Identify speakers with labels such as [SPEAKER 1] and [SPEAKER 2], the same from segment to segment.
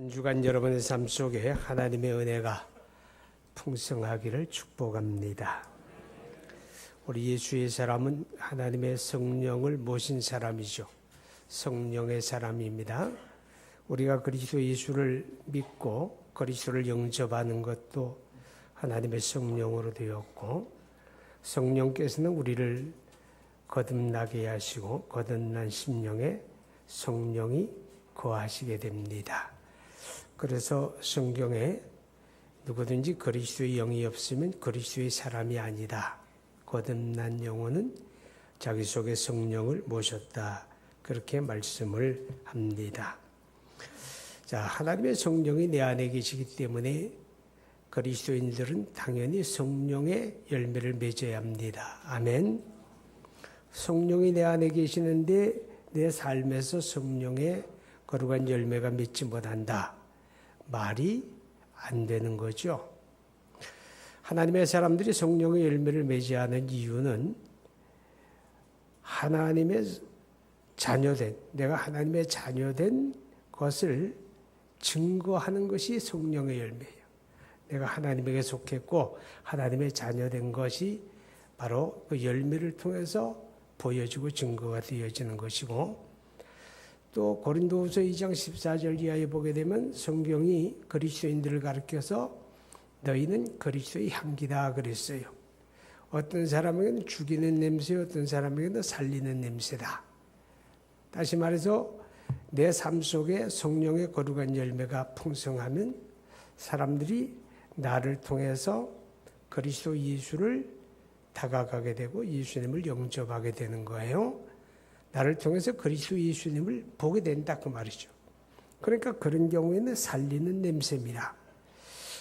[SPEAKER 1] 한 주간 여러분의 삶 속에 하나님의 은혜가 풍성하기를 축복합니다. 우리 예수의 사람은 하나님의 성령을 모신 사람이죠. 성령의 사람입니다. 우리가 그리스도 예수를 믿고 그리스도를 영접하는 것도 하나님의 성령으로 되었고, 성령께서는 우리를 거듭나게 하시고 거듭난 심령에 성령이 거하시게 됩니다. 그래서 성경에 누구든지 그리스도의 영이 없으면 그리스도의 사람이 아니다. 거듭난 영혼은 자기 속에 성령을 모셨다. 그렇게 말씀을 합니다. 자, 하나님의 성령이 내 안에 계시기 때문에 그리스도인들은 당연히 성령의 열매를 맺어야 합니다. 아멘. 성령이 내 안에 계시는데 내 삶에서 성령의 거룩한 열매가 맺지 못한다. 말이 안 되는 거죠. 하나님의 사람들이 성령의 열매를 맺지 않은 이유는 하나님의 자녀된, 내가 하나님의 자녀된 것을 증거하는 것이 성령의 열매예요. 내가 하나님에게 속했고 하나님의 자녀된 것이 바로 그 열매를 통해서 보여지고 증거가 되어지는 것이고, 또 고린도후서 2장 14절 이하에 보게 되면 성경이 그리스도인들을 가르쳐서 너희는 그리스도의 향기다 그랬어요. 어떤 사람에게는 죽이는 냄새, 어떤 사람에게는 살리는 냄새다. 다시 말해서 내 삶 속에 성령의 거룩한 열매가 풍성하면 사람들이 나를 통해서 그리스도 예수를 다가가게 되고 예수님을 영접하게 되는 거예요. 나를 통해서 그리스도 예수님을 보게 된다 그 말이죠. 그러니까 그런 경우에는 살리는 냄새입니다.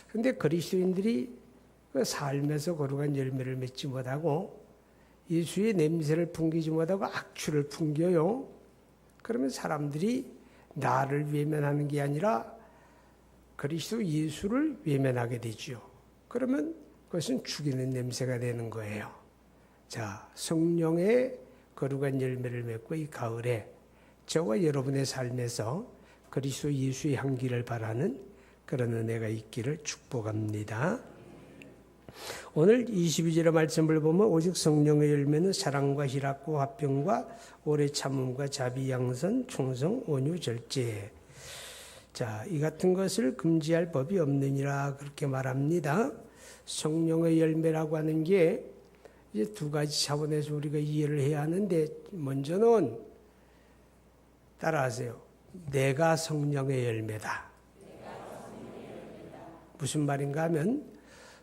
[SPEAKER 1] 그런데 그리스도인들이 그 삶에서 거룩한 열매를 맺지 못하고 예수의 냄새를 풍기지 못하고 악취를 풍겨요. 그러면 사람들이 나를 외면하는 게 아니라 그리스도 예수를 외면하게 되죠. 그러면 그것은 죽이는 냄새가 되는 거예요. 자, 성령의 거룩한 열매를 맺고 이 가을에 저와 여러분의 삶에서 그리스도 예수의 향기를 바라는 그런 은혜가 있기를 축복합니다. 오늘 22절의 말씀을 보면 오직 성령의 열매는 사랑과 희락과 화평과 오래 참음과 자비 양선 충성 온유 절제. 자, 이 같은 것을 금지할 법이 없느니라 그렇게 말합니다. 성령의 열매라고 하는 게 이제 두 가지 차원에서 우리가 이해를 해야 하는데, 먼저는 따라하세요. 내가 성령의 열매다. 무슨 말인가 하면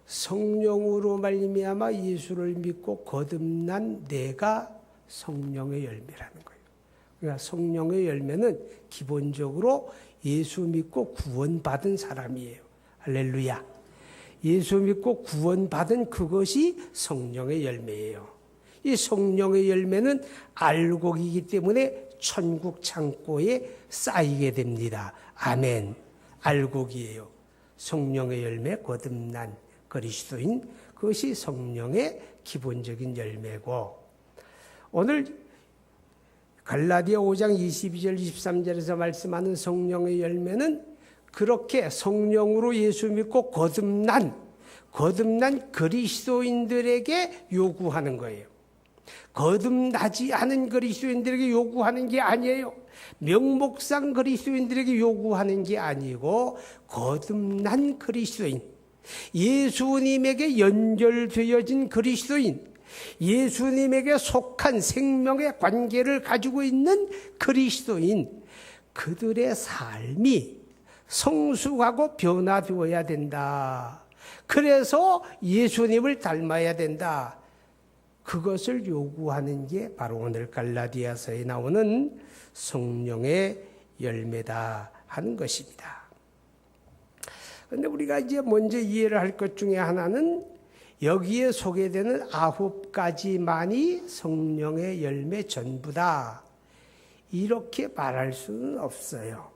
[SPEAKER 1] 성령으로 말미암아 예수를 믿고 거듭난 내가 성령의 열매라는 거예요. 그러니까 성령의 열매는 기본적으로 예수 믿고 구원받은 사람이에요. 할렐루야. 예수 믿고 구원받은 그것이 성령의 열매예요. 이 성령의 열매는 알곡이기 때문에 천국 창고에 쌓이게 됩니다. 아멘. 알곡이에요. 성령의 열매, 거듭난 그리스도인, 그것이 성령의 기본적인 열매고, 오늘 갈라디아 5장 22절 23절에서 말씀하는 성령의 열매는 그렇게 성령으로 예수 믿고 거듭난 그리스도인들에게 요구하는 거예요. 거듭나지 않은 그리스도인들에게 요구하는 게 아니에요. 명목상 그리스도인들에게 요구하는 게 아니고 거듭난 그리스도인, 예수님에게 연결되어진 그리스도인, 예수님에게 속한 생명의 관계를 가지고 있는 그리스도인, 그들의 삶이 성숙하고 변화되어야 된다. 그래서 예수님을 닮아야 된다. 그것을 요구하는 게 바로 오늘 갈라디아서에 나오는 성령의 열매다 하는 것입니다. 그런데 우리가 이제 먼저 이해를 할 것 중에 하나는 여기에 소개되는 9가지만이 성령의 열매 전부다. 이렇게 말할 수는 없어요.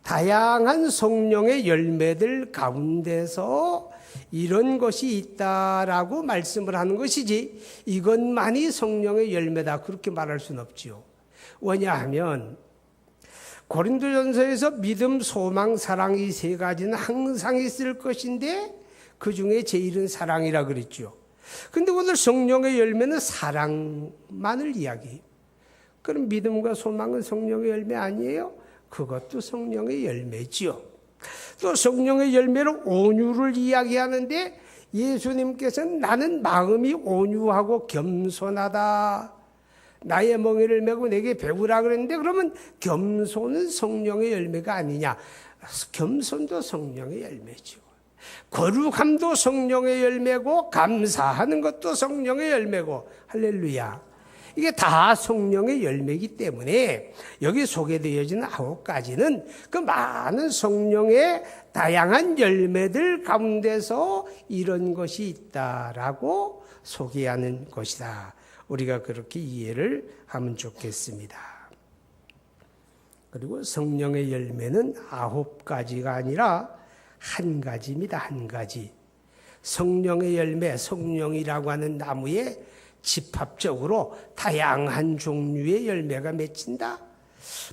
[SPEAKER 1] 다양한 성령의 열매들 가운데서 이런 것이 있다라고 말씀을 하는 것이지 이것만이 성령의 열매다 그렇게 말할 수는 없지요. 왜냐하면 고린도전서에서 믿음, 소망, 사랑 이 세 가지는 항상 있을 것인데 그 중에 제일은 사랑이라 그랬죠. 근데 오늘 성령의 열매는 사랑만을 이야기해요. 그럼 믿음과 소망은 성령의 열매 아니에요? 그것도 성령의 열매지요. 또 성령의 열매로 온유를 이야기하는데 예수님께서는 나는 마음이 온유하고 겸손하다. 나의 멍에를 메고 내게 배우라 그랬는데 그러면 겸손은 성령의 열매가 아니냐? 겸손도 성령의 열매죠. 거룩함도 성령의 열매고 감사하는 것도 성령의 열매고 할렐루야. 이게 다 성령의 열매이기 때문에 여기 소개되어지는 9가지는 그 많은 성령의 다양한 열매들 가운데서 이런 것이 있다라고 소개하는 것이다. 우리가 그렇게 이해를 하면 좋겠습니다. 그리고 성령의 열매는 9가지가 아니라 한 가지입니다. 한 가지. 성령의 열매, 성령이라고 하는 나무에 집합적으로 다양한 종류의 열매가 맺힌다.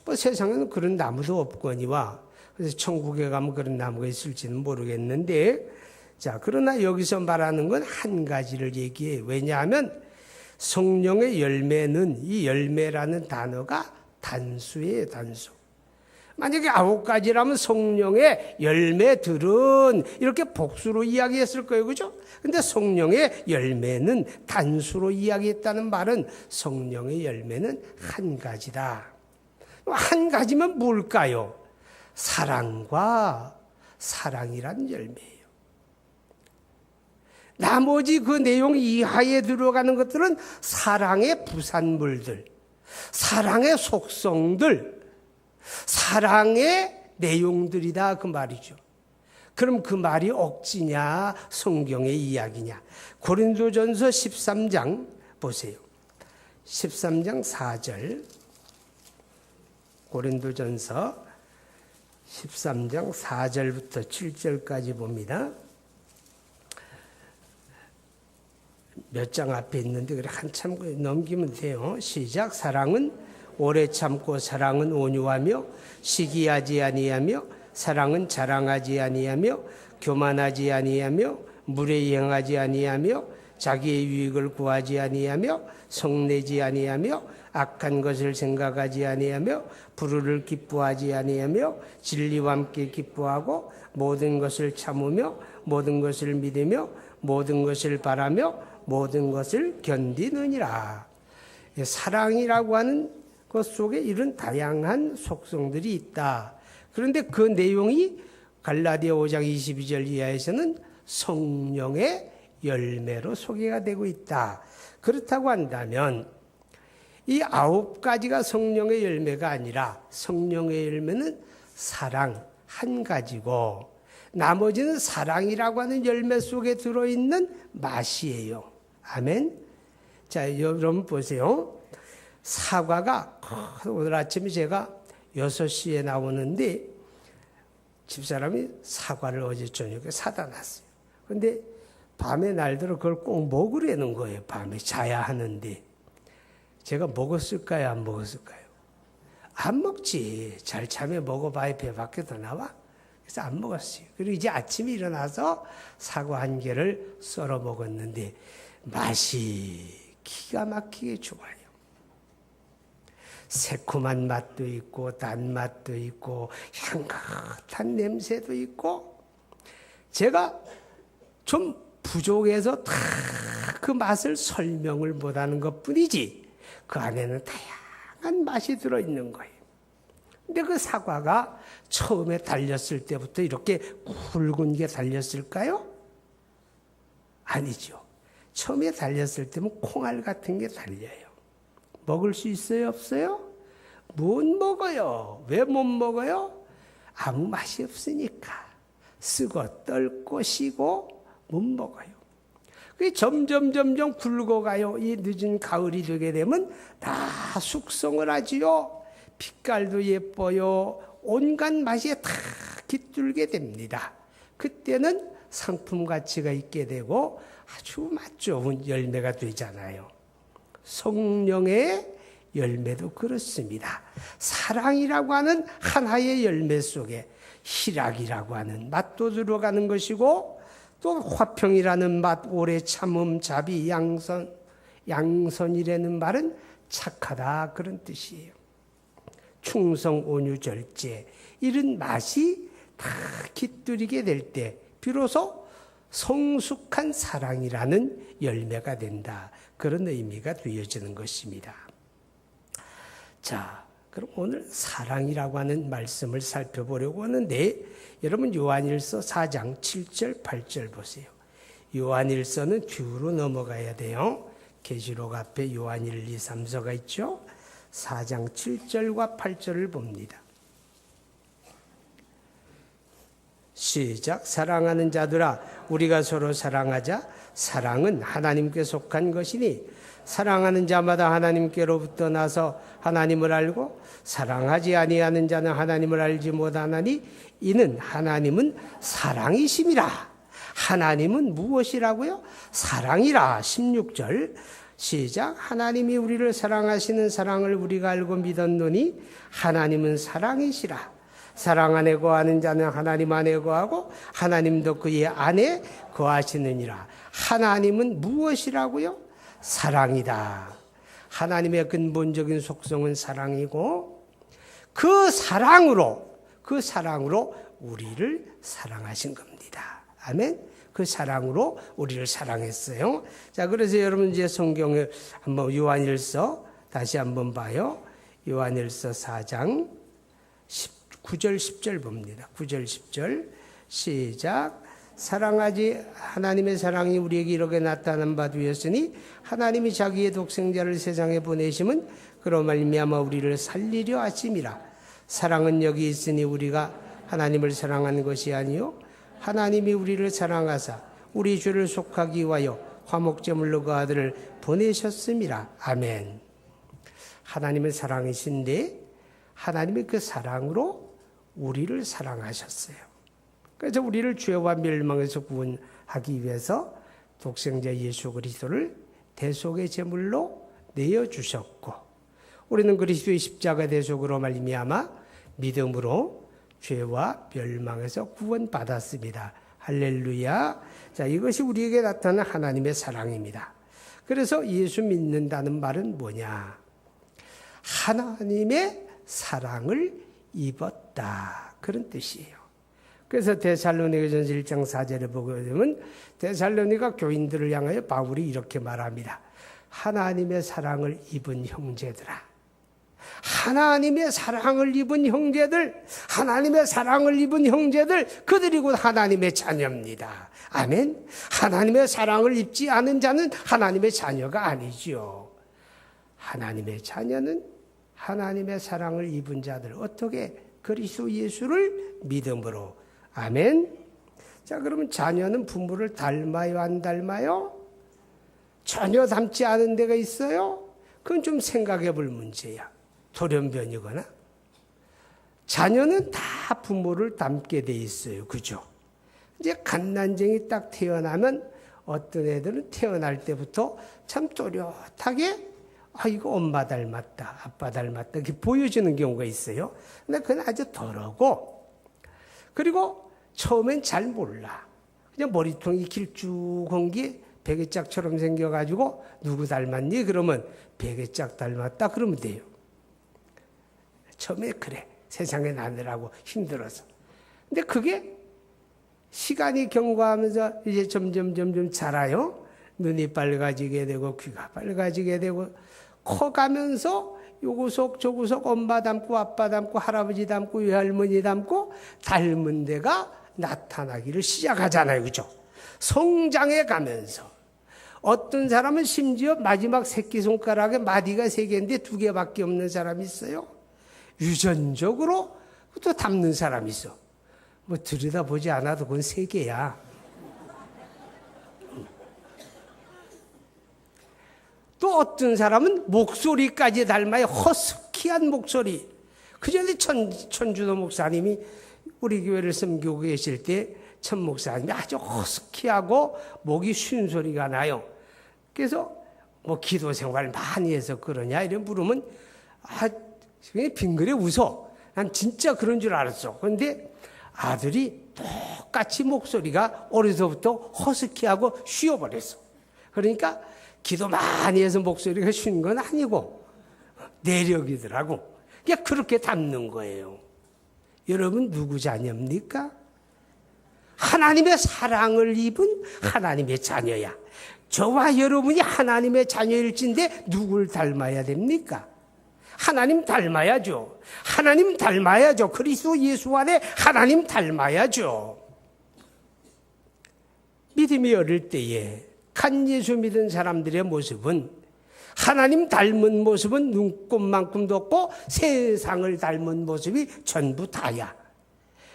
[SPEAKER 1] 뭐 세상에는 그런 나무도 없거니와 그래서 천국에 가면 그런 나무가 있을지는 모르겠는데, 자, 그러나 여기서 말하는 건 한 가지를 얘기해요. 왜냐하면 성령의 열매는 이 열매라는 단어가 단수예요, 단수. 만약에 9가지라면 성령의 열매들은 이렇게 복수로 이야기했을 거예요. 그죠? 근데 성령의 열매는 단수로 이야기했다는 말은 성령의 열매는 한 가지다. 한 가지면 뭘까요? 사랑과 사랑이란 열매예요. 나머지 그 내용 이하에 들어가는 것들은 사랑의 부산물들, 사랑의 속성들, 사랑의 내용들이다 그 말이죠. 그럼 그 말이 억지냐 성경의 이야기냐. 고린도전서 13장 보세요. 13장 4절. 고린도전서 13장 4절부터 7절까지 봅니다. 몇 장 앞에 있는데 그래 한참 넘기면 돼요. 시작. 사랑은 오래 참고 사랑은 온유하며 시기하지 아니하며 사랑은 자랑하지 아니하며 교만하지 아니하며 물에 행하지 아니하며 자기의 유익을 구하지 아니하며 성내지 아니하며 악한 것을 생각하지 아니하며 불의를 기뻐하지 아니하며 진리와 함께 기뻐하고 모든 것을 참으며 모든 것을 믿으며 모든 것을 바라며 모든 것을 견디느니라. 사랑이라고 하는 것 속에 이런 다양한 속성들이 있다. 그런데 그 내용이 갈라디아 5장 22절 이하에서는 성령의 열매로 소개가 되고 있다. 그렇다고 한다면 이 9가지가 성령의 열매가 아니라 성령의 열매는 사랑 한 가지고 나머지는 사랑이라고 하는 열매 속에 들어있는 맛이에요. 아멘. 자, 여러분 보세요. 사과가 오늘 아침에 제가 6시에 나오는데 집사람이 사과를 어제 저녁에 사다 놨어요. 그런데 밤에 날들어 그걸 꼭 먹으려는 거예요. 밤에 자야 하는데 제가 먹었을까요? 안 먹었을까요? 안 먹지. 잘 참에 먹어봐야 배 밖에 더 나와. 그래서 안 먹었어요. 그리고 이제 아침에 일어나서 사과 한 개를 썰어 먹었는데 맛이 기가 막히게 좋아요. 새콤한 맛도 있고 단맛도 있고 향긋한 냄새도 있고 제가 좀 부족해서 다 그 맛을 설명을 못하는 것뿐이지 그 안에는 다양한 맛이 들어있는 거예요. 근데 그 사과가 처음에 달렸을 때부터 이렇게 굵은 게 달렸을까요? 아니죠. 처음에 달렸을 때는 콩알 같은 게 달려요. 먹을 수 있어요? 없어요? 못 먹어요. 왜 못 먹어요? 아무 맛이 없으니까. 쓰고 떨고 시고 못 먹어요. 그게 점점 굵어가요. 이 늦은 가을이 되게 되면 다 숙성을 하지요. 빛깔도 예뻐요. 온갖 맛이 다 깃들게 됩니다. 그때는 상품 가치가 있게 되고 아주 맛 좋은 열매가 되잖아요. 성령의 열매도 그렇습니다. 사랑이라고 하는 하나의 열매 속에 희락이라고 하는 맛도 들어가는 것이고, 또 화평이라는 맛, 오래 참음, 자비, 양선이라는 말은 착하다 그런 뜻이에요. 충성, 온유, 절제 이런 맛이 다 깃들이게 될 때 비로소 성숙한 사랑이라는 열매가 된다. 그런 의미가 되어지는 것입니다. 자, 그럼 오늘 사랑이라고 하는 말씀을 살펴보려고 하는데, 여러분 요한일서 4장 7절 8절 보세요. 요한일서는 뒤로 넘어가야 돼요. 계시록 앞에 요한 1, 2, 3서가 있죠. 4장 7절과 8절을 봅니다. 시작. 사랑하는 자들아, 우리가 서로 사랑하자. 사랑은 하나님께 속한 것이니 사랑하는 자마다 하나님께로부터 나서 하나님을 알고 사랑하지 아니하는 자는 하나님을 알지 못하나니 이는 하나님은 사랑이심이라. 하나님은 무엇이라고요? 사랑이라. 16절 시작. 하나님이 우리를 사랑하시는 사랑을 우리가 알고 믿었노니 하나님은 사랑이시라. 사랑 안에 거하는 자는 하나님 안에 거하고 하나님도 그의 안에 거하시느니라. 하나님은 무엇이라고요? 사랑이다. 하나님의 근본적인 속성은 사랑이고, 그 사랑으로 우리를 사랑하신 겁니다. 아멘. 그 사랑으로 우리를 사랑했어요. 자, 그래서 여러분 이제 성경을 한번 요한일서 다시 한번 봐요. 요한일서 4장 9절 10절 봅니다. 9절 10절 시작. 사랑하지 하나님의 사랑이 우리에게 이렇게 나타난 바 되었으니 하나님이 자기의 독생자를 세상에 보내심은 그로 말미암아 우리를 살리려 하심이라. 사랑은 여기 있으니 우리가 하나님을 사랑한 것이 아니요 하나님이 우리를 사랑하사 우리 죄를 속하기 위하여 화목제물로 그 아들을 보내셨음이라. 아멘. 하나님의 사랑이신데 하나님의 그 사랑으로 우리를 사랑하셨어요. 그래서 우리를 죄와 멸망에서 구원하기 위해서 독생자 예수 그리스도를 대속의 제물로 내어주셨고, 우리는 그리스도의 십자가 대속으로 말미암아 믿음으로 죄와 멸망에서 구원받았습니다. 할렐루야. 자, 이것이 우리에게 나타난 하나님의 사랑입니다. 그래서 예수 믿는다는 말은 뭐냐? 하나님의 사랑을 입었다. 그런 뜻이에요. 그래서 데살로니가전서 1장 4절에 보게 되면 데살로니가 교인들을 향하여 바울이 이렇게 말합니다. 하나님의 사랑을 입은 형제들아. 하나님의 사랑을 입은 형제들, 하나님의 사랑을 입은 형제들, 그들이 곧 하나님의 자녀입니다. 아멘. 하나님의 사랑을 입지 않은 자는 하나님의 자녀가 아니죠. 하나님의 자녀는 하나님의 사랑을 입은 자들, 어떻게? 그리스도 예수를 믿음으로. 아멘. 자, 그러면 자녀는 부모를 닮아요, 안 닮아요? 전혀 닮지 않은 데가 있어요? 그건 좀 생각해 볼 문제야. 돌연변이거나. 자녀는 다 부모를 닮게 돼 있어요. 그죠? 이제 갓난쟁이 딱 태어나면 어떤 애들은 태어날 때부터 참 또렷하게 이거 엄마 닮았다, 아빠 닮았다 이렇게 보여지는 경우가 있어요. 근데 그건 아주 덜하고, 그리고 처음엔 잘 몰라. 그냥 머리통이 길쭉한 게 베개짝처럼 생겨가지고 누구 닮았니? 그러면 베개짝 닮았다 그러면 돼요. 처음에 그래. 세상에 나느라고 힘들어서. 근데 그게 시간이 경과하면서 이제 점점 자라요. 눈이 빨가지게 되고 귀가 빨가지게 되고 커가면서 요구석 저구석 엄마 닮고 아빠 닮고 할아버지 닮고 외할머니 닮고 닮은 데가 나타나기를 시작하잖아요. 그죠? 성장해 가면서 어떤 사람은 심지어 마지막 새끼손가락에 마디가 3개인데 2개밖에 없는 사람이 있어요. 유전적으로 또 닮는 사람이 있어. 뭐 들여다보지 않아도 그건 3개야. 또 어떤 사람은 목소리까지 닮아요. 허스키한 목소리. 그전에 천주도 목사님이 우리 교회를 섬기고 계실 때 천 목사님이 아주 허스키하고 목이 쉰 소리가 나요. 그래서 뭐 기도 생활 많이 해서 그러냐 이런 물으면 그냥 빙그레 웃어. 난 진짜 그런 줄 알았어. 그런데 아들이 똑같이 목소리가 어려서부터 허스키하고 쉬어버렸어. 그러니까 기도 많이 해서 목소리가 쉰 건 아니고 내력이더라고. 그냥 그렇게 담는 거예요. 여러분 누구 자녀입니까? 하나님의 사랑을 입은 하나님의 자녀야. 저와 여러분이 하나님의 자녀일진데 누굴 닮아야 됩니까? 하나님 닮아야죠. 하나님 닮아야죠. 그리스도 예수 안에 하나님 닮아야죠. 믿음이 어릴 때에 간 예수 믿은 사람들의 모습은 하나님 닮은 모습은 눈곱만큼도 없고 세상을 닮은 모습이 전부 다야.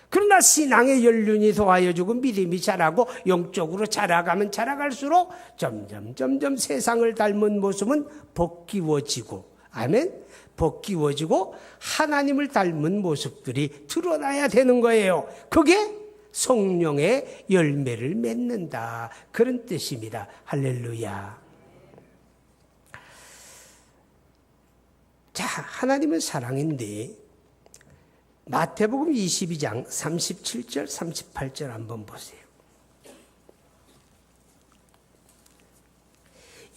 [SPEAKER 1] 그러나 신앙의 연륜이 더하여지고 믿음이 자라고 영적으로 자라가면 자라갈수록 점점 세상을 닮은 모습은 벗기워지고, 아멘? 벗기워지고 하나님을 닮은 모습들이 드러나야 되는 거예요. 그게 성령의 열매를 맺는다. 그런 뜻입니다. 할렐루야. 자, 하나님은 사랑인데 마태복음 22장 37절 38절 한번 보세요.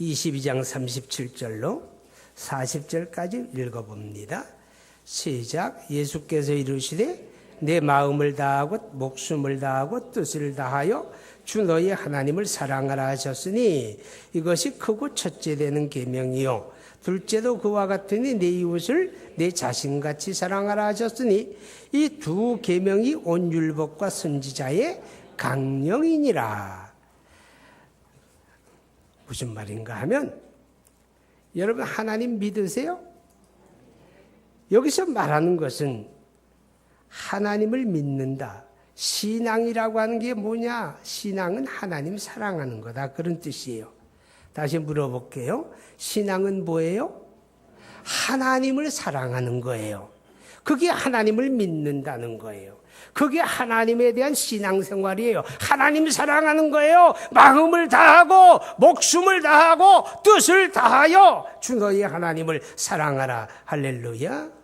[SPEAKER 1] 22장 37절로 40절까지 읽어봅니다. 시작. 예수께서 이르시되 내 마음을 다하고 목숨을 다하고 뜻을 다하여 주 너희 하나님을 사랑하라 하셨으니 이것이 크고 첫째 되는 계명이요 둘째도 그와 같으니 내 이웃을 내 자신같이 사랑하라 하셨으니 이 두 계명이 온 율법과 선지자의 강령이니라. 무슨 말인가 하면 여러분 하나님 믿으세요? 여기서 말하는 것은 하나님을 믿는다. 신앙이라고 하는 게 뭐냐? 신앙은 하나님 사랑하는 거다. 그런 뜻이에요. 다시 물어볼게요. 신앙은 뭐예요? 하나님을 사랑하는 거예요. 그게 하나님을 믿는다는 거예요. 그게 하나님에 대한 신앙생활이에요. 하나님 사랑하는 거예요. 마음을 다하고 목숨을 다하고 뜻을 다하여 주 너희 하나님을 사랑하라. 할렐루야.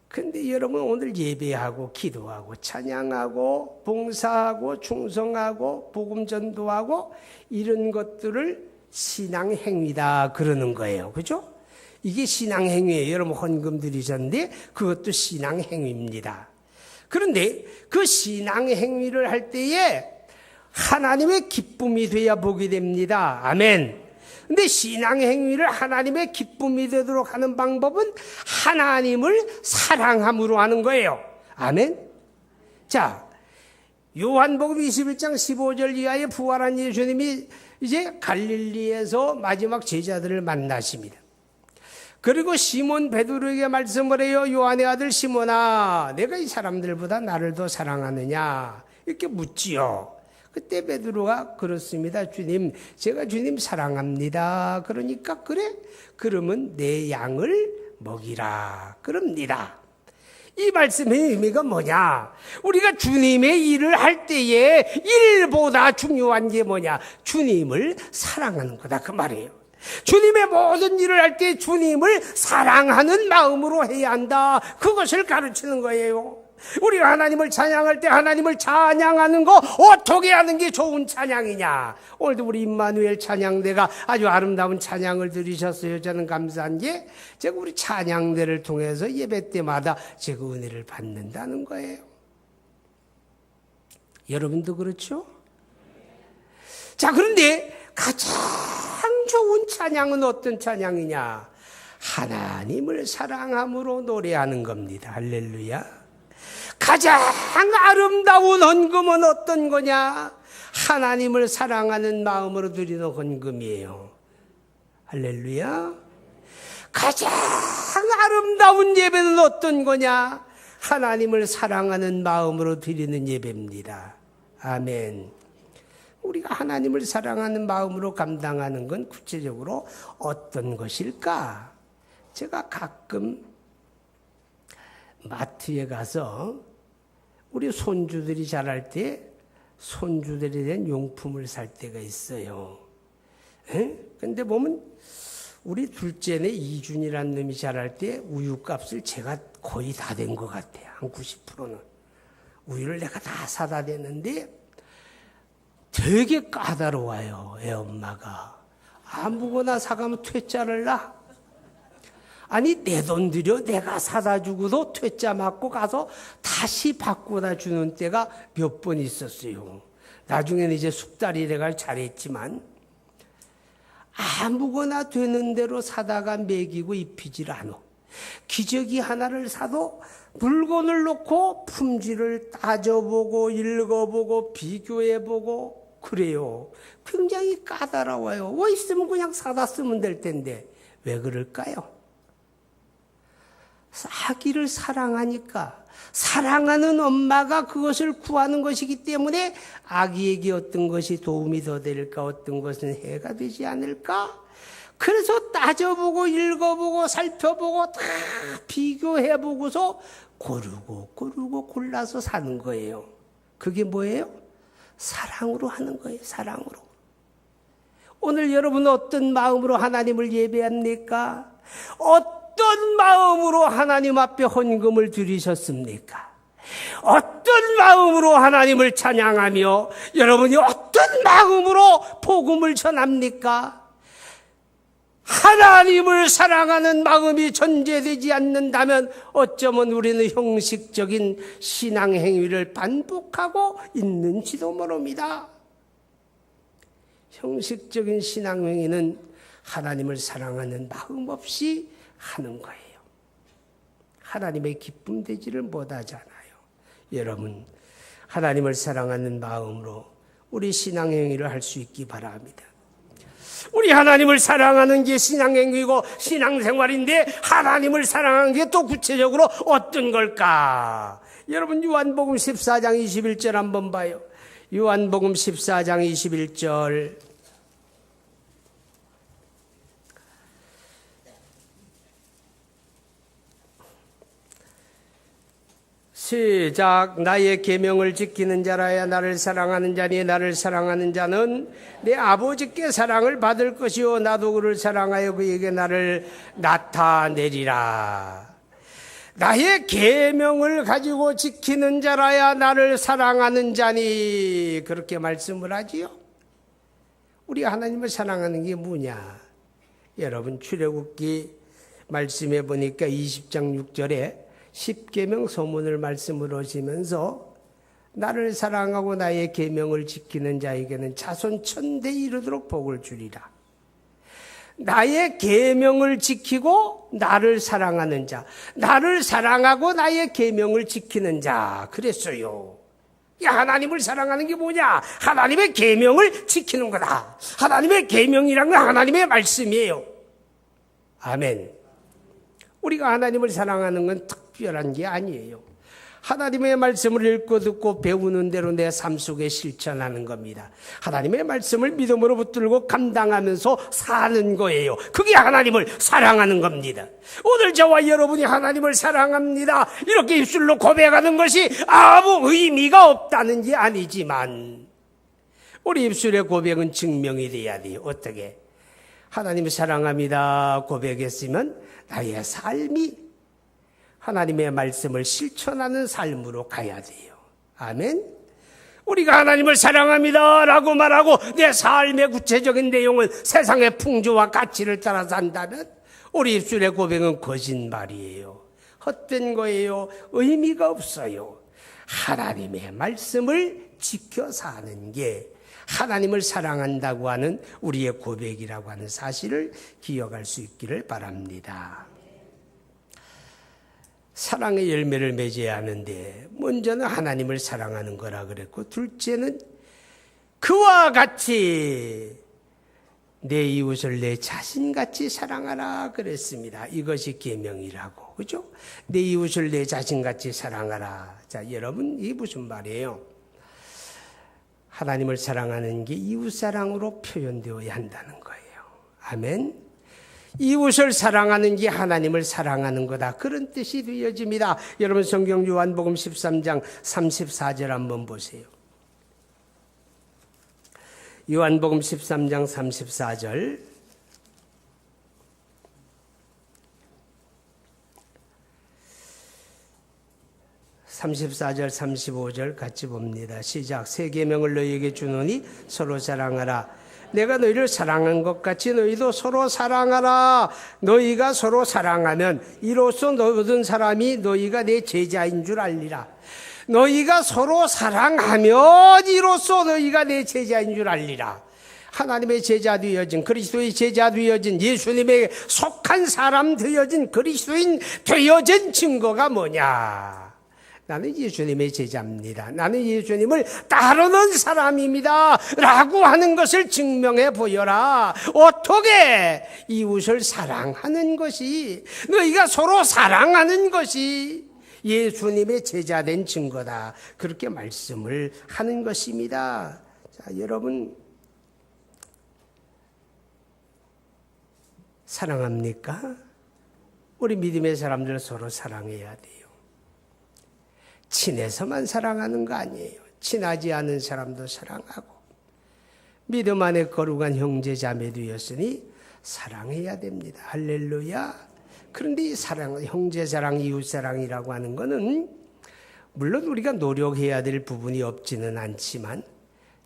[SPEAKER 1] 근데 여러분 오늘 예배하고 기도하고 찬양하고 봉사하고 충성하고 복음 전도하고 이런 것들을 신앙 행위다 그러는 거예요. 그죠? 이게 신앙 행위예요. 여러분 헌금 드리셨는데 그것도 신앙 행위입니다. 그런데 그 신앙 행위를 할 때에 하나님의 기쁨이 돼야 복이 됩니다. 아멘. 근데 신앙 행위를 하나님의 기쁨이 되도록 하는 방법은 하나님을 사랑함으로 하는 거예요. 아멘. 자, 요한복음 21장 15절 이하에 부활한 예수님이 이제 갈릴리에서 마지막 제자들을 만나십니다. 그리고 시몬 베드로에게 말씀을 해요. 요한의 아들 시몬아, 내가 이 사람들보다 나를 더 사랑하느냐? 이렇게 묻지요. 그때 베드로가 그렇습니다. 주님, 제가 주님 사랑합니다. 그러니까 그래? 그러면 내 양을 먹이라. 그럽니다. 이 말씀의 의미가 뭐냐? 우리가 주님의 일을 할 때에 일보다 중요한 게 뭐냐? 주님을 사랑하는 거다. 그 말이에요. 주님의 모든 일을 할 때 주님을 사랑하는 마음으로 해야 한다. 그것을 가르치는 거예요. 우리가 하나님을 찬양할 때 하나님을 찬양하는 거 어떻게 하는 게 좋은 찬양이냐? 오늘도 우리 임마누엘 찬양대가 아주 아름다운 찬양을 들으셨어요. 저는 감사한 게 제가 우리 찬양대를 통해서 예배 때마다 제가 은혜를 받는다는 거예요. 여러분도 그렇죠? 자, 그런데 가장 좋은 찬양은 어떤 찬양이냐? 하나님을 사랑함으로 노래하는 겁니다. 할렐루야. 가장 아름다운 헌금은 어떤 거냐? 하나님을 사랑하는 마음으로 드리는 헌금이에요. 할렐루야. 가장 아름다운 예배는 어떤 거냐? 하나님을 사랑하는 마음으로 드리는 예배입니다. 아멘. 우리가 하나님을 사랑하는 마음으로 감당하는 건 구체적으로 어떤 것일까? 제가 가끔 마트에 가서 우리 손주들이 자랄 때 손주들에 대한 용품을 살 때가 있어요. 근데 보면 우리 둘째네 이준이라는 놈이 자랄 때 우유값을 제가 거의 다 된 것 같아요. 한 90%는. 우유를 내가 다 사다 댔는데 되게 까다로워요. 애 엄마가. 아무거나 사가면 퇴짜를 놔. 아니 내 돈 들여 내가 사다 주고도 퇴짜 맞고 가서 다시 바꾸다 주는 때가 몇 번 있었어요. 나중에는 이제 숙달이 돼가 잘했지만 아무거나 되는 대로 사다가 먹이고 입히질 않아. 기저귀 하나를 사도 물건을 놓고 품질을 따져보고 읽어보고 비교해보고 그래요. 굉장히 까다로워요. 뭐 있으면 그냥 사다 쓰면 될 텐데 왜 그럴까요? 아기를 사랑하니까 사랑하는 엄마가 그것을 구하는 것이기 때문에 아기에게 어떤 것이 도움이 더 될까 어떤 것은 해가 되지 않을까 그래서 따져보고 읽어보고 살펴보고 다 비교해보고서 고르고 골라서 사는 거예요. 그게 뭐예요? 사랑으로 하는 거예요. 사랑으로. 오늘 여러분 어떤 마음으로 하나님을 예배합니까? 어떤 마음으로 하나님 앞에 헌금을 드리셨습니까? 어떤 마음으로 하나님을 찬양하며 여러분이 어떤 마음으로 복음을 전합니까? 하나님을 사랑하는 마음이 전제되지 않는다면 어쩌면 우리는 형식적인 신앙 행위를 반복하고 있는지도 모릅니다. 형식적인 신앙 행위는 하나님을 사랑하는 마음 없이 하는 거예요. 하나님의 기쁨 되지를 못하잖아요. 여러분, 하나님을 사랑하는 마음으로 우리 신앙 행위를 할 수 있기 바랍니다. 우리 하나님을 사랑하는 게 신앙행위고 신앙생활인데 하나님을 사랑하는 게 또 구체적으로 어떤 걸까? 여러분 요한복음 14장 21절 한번 봐요. 요한복음 14장 21절 시작. 나의 계명을 지키는 자라야 나를 사랑하는 자니 나를 사랑하는 자는 내 아버지께 사랑을 받을 것이요 나도 그를 사랑하여 그에게 나를 나타내리라. 나의 계명을 가지고 지키는 자라야 나를 사랑하는 자니 그렇게 말씀을 하지요. 우리 하나님을 사랑하는 게 뭐냐? 여러분 출애굽기 말씀해 보니까 20장 6절에 십계명 소문을 말씀을 하시면서 나를 사랑하고 나의 계명을 지키는 자에게는 자손 천대에 이르도록 복을 주리라. 나의 계명을 지키고 나를 사랑하는 자, 나를 사랑하고 나의 계명을 지키는 자 그랬어요. 야, 하나님을 사랑하는 게 뭐냐? 하나님의 계명을 지키는 거다. 하나님의 계명이란 건 하나님의 말씀이에요. 아멘. 우리가 하나님을 사랑하는 건 특별한 게 아니에요. 하나님의 말씀을 읽고 듣고 배우는 대로 내 삶 속에 실천하는 겁니다. 하나님의 말씀을 믿음으로 붙들고 감당하면서 사는 거예요. 그게 하나님을 사랑하는 겁니다. 오늘 저와 여러분이 하나님을 사랑합니다 이렇게 입술로 고백하는 것이 아무 의미가 없다는 게 아니지만 우리 입술의 고백은 증명이 돼야 돼요. 어떻게? 하나님을 사랑합니다 고백했으면 나의 삶이 하나님의 말씀을 실천하는 삶으로 가야 돼요. 아멘. 우리가 하나님을 사랑합니다 라고 말하고 내 삶의 구체적인 내용은 세상의 풍조와 가치를 따라 산다면 우리 입술의 고백은 거짓말이에요. 헛된 거예요. 의미가 없어요. 하나님의 말씀을 지켜 사는 게 하나님을 사랑한다고 하는 우리의 고백이라고 하는 사실을 기억할 수 있기를 바랍니다. 사랑의 열매를 맺어야 하는데 먼저는 하나님을 사랑하는 거라 그랬고 둘째는 그와 같이 내 이웃을 내 자신같이 사랑하라 그랬습니다. 이것이 계명이라고. 그죠? 내 이웃을 내 자신같이 사랑하라. 자, 여러분 이게 무슨 말이에요? 하나님을 사랑하는 게 이웃사랑으로 표현되어야 한다는 거예요. 아멘. 이웃을 사랑하는 게 하나님을 사랑하는 거다. 그런 뜻이 되어집니다. 여러분 성경 요한복음 13장 34절 한번 보세요. 요한복음 13장 34절, 34절 35절 같이 봅니다. 시작. 새 계명을 너희에게 주노니 서로 사랑하라. 내가 너희를 사랑한 것 같이 너희도 서로 사랑하라. 너희가 서로 사랑하면 이로써 모든 사람이 너희가 내 제자인 줄 알리라. 너희가 서로 사랑하면 이로써 너희가 내 제자인 줄 알리라. 하나님의 제자 되어진, 그리스도의 제자 되어진, 예수님에 속한 사람 되어진, 그리스도인 되어진 증거가 뭐냐? 나는 예수님의 제자입니다. 나는 예수님을 따르는 사람입니다. 라고 하는 것을 증명해 보여라. 어떻게? 이웃을 사랑하는 것이, 너희가 서로 사랑하는 것이 예수님의 제자된 증거다. 그렇게 말씀을 하는 것입니다. 자, 여러분, 사랑합니까? 우리 믿음의 사람들 서로 사랑해야 돼요. 친해서만 사랑하는 거 아니에요. 친하지 않은 사람도 사랑하고, 믿음 안에 거룩한 형제 자매 되었으니 사랑해야 됩니다. 할렐루야. 그런데 이 사랑, 형제 사랑, 이웃 사랑이라고 하는 것은 물론 우리가 노력해야 될 부분이 없지는 않지만,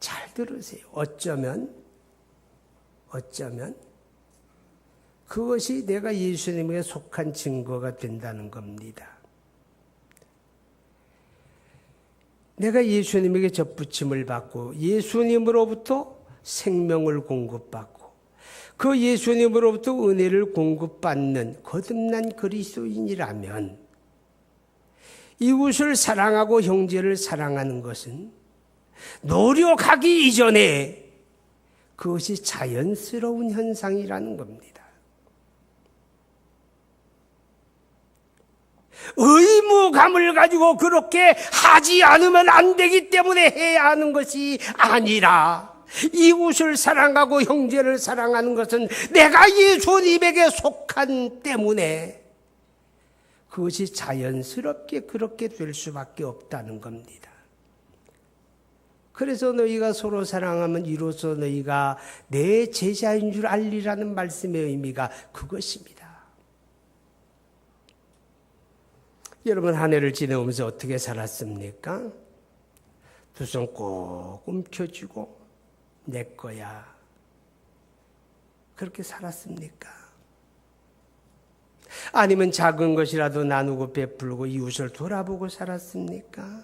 [SPEAKER 1] 잘 들으세요. 어쩌면 그것이 내가 예수님에게 속한 증거가 된다는 겁니다. 내가 예수님에게 접붙임을 받고 예수님으로부터 생명을 공급받고 그 예수님으로부터 은혜를 공급받는 거듭난 그리스도인이라면 이웃을 사랑하고 형제를 사랑하는 것은 노력하기 이전에 그것이 자연스러운 현상이라는 겁니다. 의무감을 가지고 그렇게 하지 않으면 안 되기 때문에 해야 하는 것이 아니라, 이웃을 사랑하고 형제를 사랑하는 것은 내가 예수님에게 속한 때문에 그것이 자연스럽게 그렇게 될 수밖에 없다는 겁니다. 그래서 너희가 서로 사랑하면 이로써 너희가 내 제자인 줄 알리라는 말씀의 의미가 그것입니다. 여러분, 한 해를 지내오면서 어떻게 살았습니까? 두 손 꼭 움켜쥐고 내 거야, 그렇게 살았습니까? 아니면 작은 것이라도 나누고 베풀고 이웃을 돌아보고 살았습니까?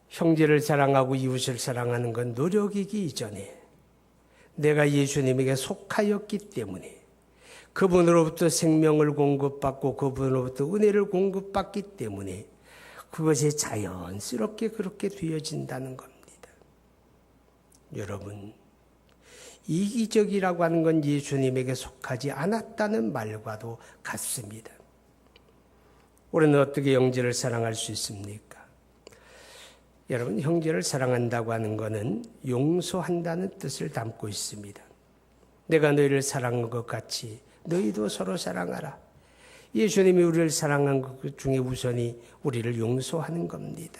[SPEAKER 1] 형제를 사랑하고 이웃을 사랑하는 건 노력이기 이전에 내가 예수님에게 속하였기 때문에, 그분으로부터 생명을 공급받고 그분으로부터 은혜를 공급받기 때문에 그것이 자연스럽게 그렇게 되어진다는 겁니다. 여러분, 이기적이라고 하는 건 예수님에게 속하지 않았다는 말과도 같습니다. 우리는 어떻게 형제를 사랑할 수 있습니까? 여러분, 형제를 사랑한다고 하는 것은 용서한다는 뜻을 담고 있습니다. 내가 너희를 사랑한 것 같이 너희도 서로 사랑하라. 예수님이 우리를 사랑한 것 중에 우선이 우리를 용서하는 겁니다.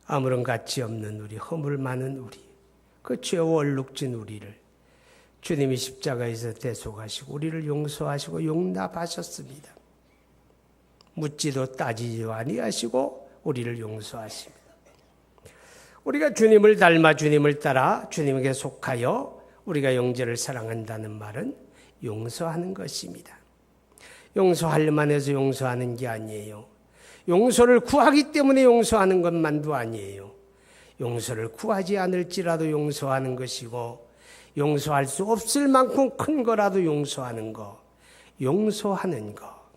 [SPEAKER 1] 아무런 가치 없는 우리, 허물 많은 우리, 그 죄와 얼룩진 우리를 주님이 십자가에서 대속하시고 우리를 용서하시고 용납하셨습니다. 묻지도 따지지도 아니하시고 우리를 용서하십니다. 우리가 주님을 닮아 주님을 따라 주님에게 속하여 우리가 형제를 사랑한다는 말은 용서하는 것입니다. 용서하려만 해서 용서하는 게 아니에요. 용서를 구하기 때문에 용서하는 것만도 아니에요. 용서를 구하지 않을지라도 용서하는 것이고, 용서할 수 없을 만큼 큰 거라도 용서하는 거, 용서하는 거,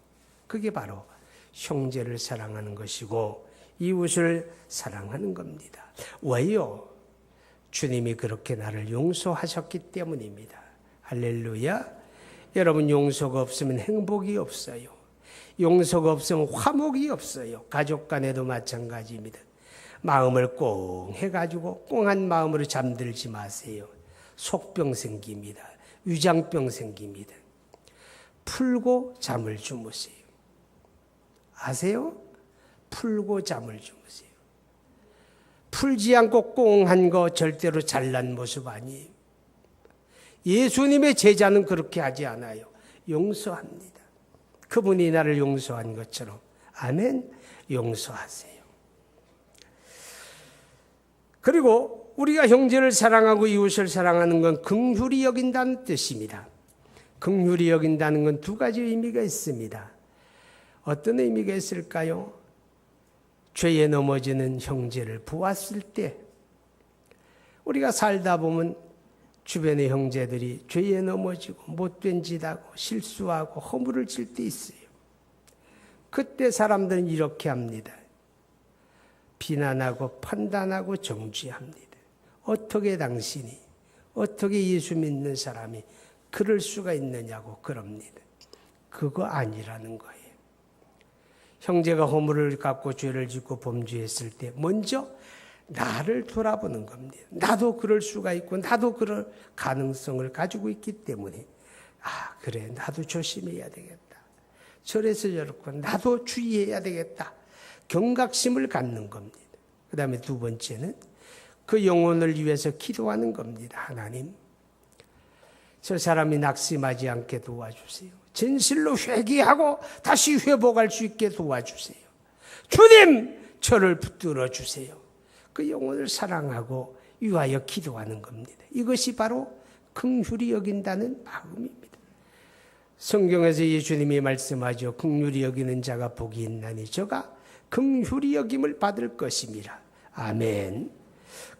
[SPEAKER 1] 그게 바로 형제를 사랑하는 것이고 이웃을 사랑하는 겁니다. 왜요? 주님이 그렇게 나를 용서하셨기 때문입니다. 할렐루야. 여러분, 용서가 없으면 행복이 없어요. 용서가 없으면 화목이 없어요. 가족 간에도 마찬가지입니다. 마음을 꽁 해가지고 꽁한 마음으로 잠들지 마세요. 속병 생깁니다. 위장병 생깁니다. 풀고 잠을 주무세요. 아세요? 풀고 잠을 주무세요. 풀지 않고 꽁한 거 절대로 잘난 모습 아니에요. 예수님의 제자는 그렇게 하지 않아요. 용서합니다. 그분이 나를 용서한 것처럼. 아멘. 용서하세요. 그리고 우리가 형제를 사랑하고 이웃을 사랑하는 건 긍휼히 여긴다는 뜻입니다. 긍휼히 여긴다는 건 두 가지 의미가 있습니다. 어떤 의미가 있을까요? 죄에 넘어지는 형제를 보았을 때, 우리가 살다 보면 주변의 형제들이 죄에 넘어지고 못된 짓 하고 실수하고 허물을 질 때 있어요. 그때 사람들은 이렇게 합니다. 비난하고 판단하고 정죄합니다. 어떻게 당신이, 어떻게 예수 믿는 사람이 그럴 수가 있느냐고 그럽니다. 그거 아니라는 거예요. 형제가 허물을 갖고 죄를 짓고 범죄했을 때 먼저 나를 돌아보는 겁니다. 나도 그럴 수가 있고 나도 그럴 가능성을 가지고 있기 때문에 그래 나도 조심해야 되겠다. 저래서 저렇고 나도 주의해야 되겠다. 경각심을 갖는 겁니다. 그 다음에 두 번째는 그 영혼을 위해서 기도하는 겁니다. 하나님, 저 사람이 낙심하지 않게 도와주세요. 진실로 회개하고 다시 회복할 수 있게 도와주세요. 주님, 저를 붙들어 주세요. 그 영혼을 사랑하고 위하여 기도하는 겁니다. 이것이 바로 긍휼히 여긴다는 마음입니다. 성경에서 예수님이 말씀하죠. 긍휼히 여기는 자가 복이 있나니 저가 긍휼히 여김을 받을 것입니다. 아멘.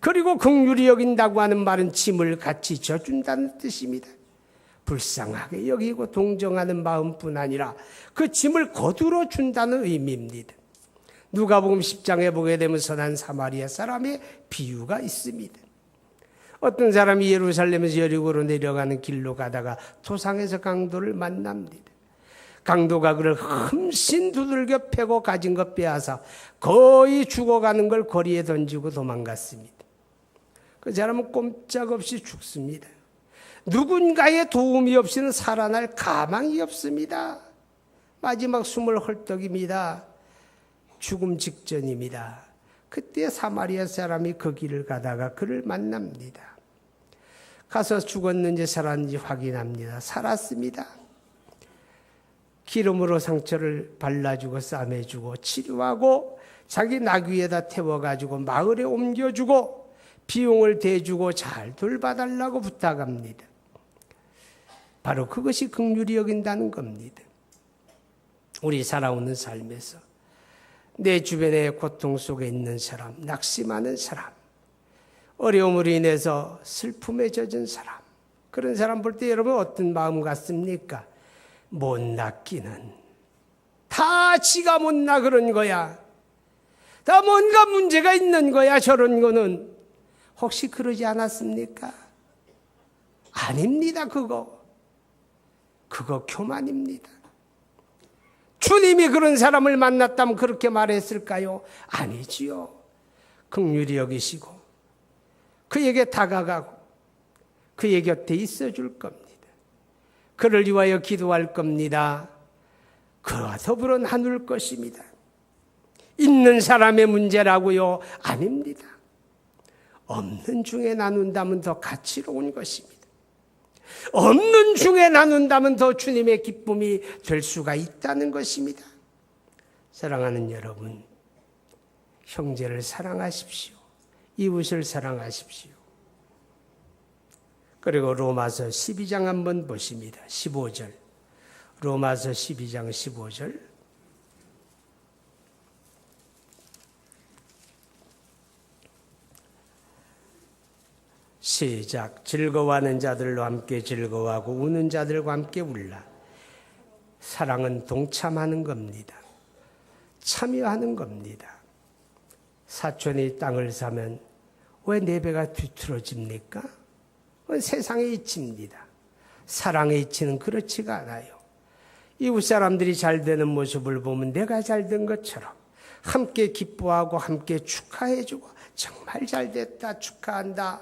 [SPEAKER 1] 그리고 긍휼히 여긴다고 하는 말은 짐을 같이 져준다는 뜻입니다. 불쌍하게 여기고 동정하는 마음뿐 아니라 그 짐을 거두러 준다는 의미입니다. 누가복음 10장에 보게 되면 선한 사마리아 사람의 비유가 있습니다. 어떤 사람이 예루살렘에서 여리고로 내려가는 길로 가다가 토상에서 강도를 만납니다. 강도가 그를 흠씬 두들겨 패고 가진 것 빼앗아 거의 죽어가는 걸 거리에 던지고 도망갔습니다. 그 사람은 꼼짝없이 죽습니다. 누군가의 도움이 없이는 살아날 가망이 없습니다. 마지막 숨을 헐떡입니다. 죽음 직전입니다. 그때 사마리아 사람이 그 길을 가다가 그를 만납니다. 가서 죽었는지 살았는지 확인합니다. 살았습니다. 기름으로 상처를 발라주고 싸매주고 치료하고 자기 나귀에다 태워가지고 마을에 옮겨주고 비용을 대주고 잘 돌봐달라고 부탁합니다. 바로 그것이 긍휼히 여긴다는 겁니다. 우리 살아오는 삶에서 내 주변에 고통 속에 있는 사람, 낙심하는 사람, 어려움으로 인해서 슬픔에 젖은 사람, 그런 사람 볼 때 여러분 어떤 마음 같습니까? 못 낫기는 다 지가 못나 그런 거야. 다 뭔가 문제가 있는 거야. 저런 거는 혹시 그러지 않았습니까? 아닙니다. 그거 교만입니다. 주님이 그런 사람을 만났다면 그렇게 말했을까요? 아니지요. 긍휼히 여기시고 그에게 다가가고 그의 곁에 있어 줄 겁니다. 그를 위하여 기도할 겁니다. 그와 더불어 나눌 것입니다. 있는 사람의 문제라고요? 아닙니다. 없는 중에 나눈다면 더 가치로운 것입니다. 없는 중에 나눈다면 더 주님의 기쁨이 될 수가 있다는 것입니다. 사랑하는 여러분, 형제를 사랑하십시오. 이웃을 사랑하십시오. 그리고 로마서 12장 한번 보십니다. 15절. 로마서 12장 15절. 시작. 즐거워하는 자들로 함께 즐거워하고 우는 자들과 함께 울라. 사랑은 동참하는 겁니다. 참여하는 겁니다. 사촌이 땅을 사면 왜 내 배가 뒤틀어집니까? 세상의 이치입니다. 사랑의 이치는 그렇지가 않아요. 이웃 사람들이 잘 되는 모습을 보면 내가 잘 된 것처럼 함께 기뻐하고 함께 축하해주고 정말 잘 됐다 축하한다.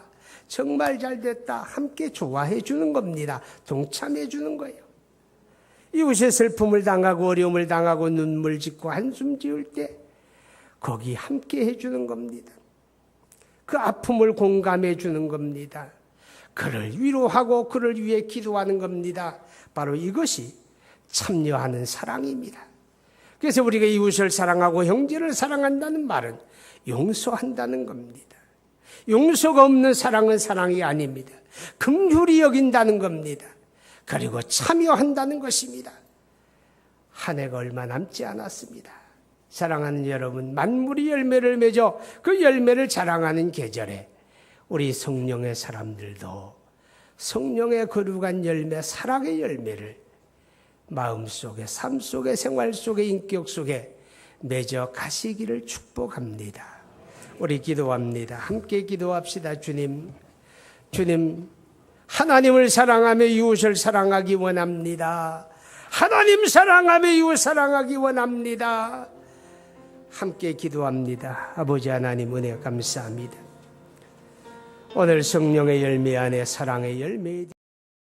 [SPEAKER 1] 정말 잘 됐다. 함께 좋아해 주는 겁니다. 동참해 주는 거예요. 이웃의 슬픔을 당하고 어려움을 당하고 눈물 짓고 한숨 지을 때 거기 함께 해 주는 겁니다. 그 아픔을 공감해 주는 겁니다. 그를 위로하고 그를 위해 기도하는 겁니다. 바로 이것이 참여하는 사랑입니다. 그래서 우리가 이웃을 사랑하고 형제를 사랑한다는 말은 용서한다는 겁니다. 용서가 없는 사랑은 사랑이 아닙니다. 긍휼히 여긴다는 겁니다. 그리고 참여한다는 것입니다. 한 해가 얼마 남지 않았습니다. 사랑하는 여러분, 만물이 열매를 맺어 그 열매를 자랑하는 계절에 우리 성령의 사람들도 성령의 거룩한 열매, 사랑의 열매를 마음속에, 삶 속에, 생활 속에, 인격 속에 맺어 가시기를 축복합니다. 우리 기도합니다. 함께 기도합시다. 주님, 하나님을 사랑하며 이웃을 사랑하기 원합니다. 하나님 사랑하며 이웃 사랑하기 원합니다. 함께 기도합니다. 아버지 하나님, 은혜 감사합니다. 오늘 성령의 열매 안에 사랑의 열매